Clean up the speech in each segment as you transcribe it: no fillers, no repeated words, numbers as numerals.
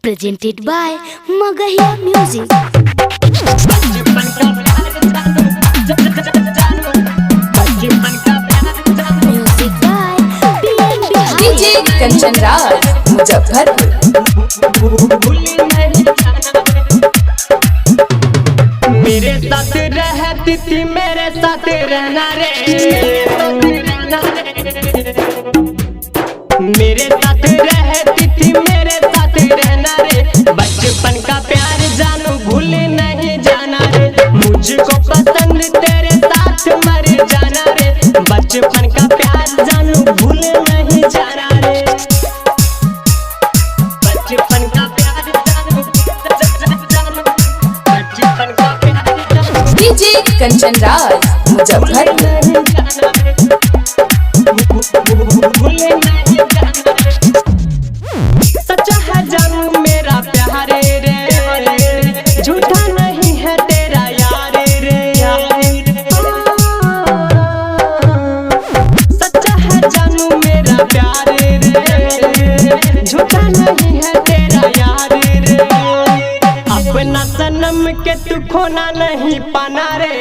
presented by Magahia Music. Music by DJ Kanchan Raj Muzaffarpur. मेरे साथ रहती थी मेरे साथ रहना रे, मेरे साथ रहती थी मेरे साथ रहना रे, बचपन का प्यार जानू भूल नहीं जाना रे, मुझको पसंद तेरे साथ मर जाना रे, बचपन का प्यार जानू भूल नहीं जाना रे, बचपन का प्यार जानू बचपन का प्यार DJ कंचन राज मुजफ्फरपुर। सच्चा है जानू मेरा प्यार रे, झूठा नहीं है तेरा यार रे, सच्चा है जानू मेरा प्यार रे, झूठा नहीं है तेरा यार रे, अपना सनम के तू खोना नहीं पाना रे,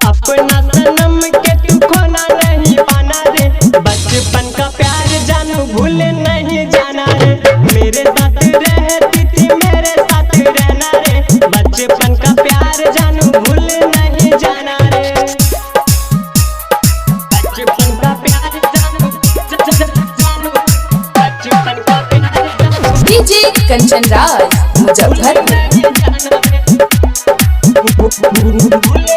अपना सनम के तू खोना नहीं पाना रे, बचपन का प्यार जानू भूल नहीं जाना रे, मेरे साथ रहती थी मेरे साथ रहना रे, बचपन का प्यार जानू भूल नहीं जाना रे, बचपन का प्यार जानू बचपन का प्यार DJ कंचन राज मुजफ्फरपुर। भूल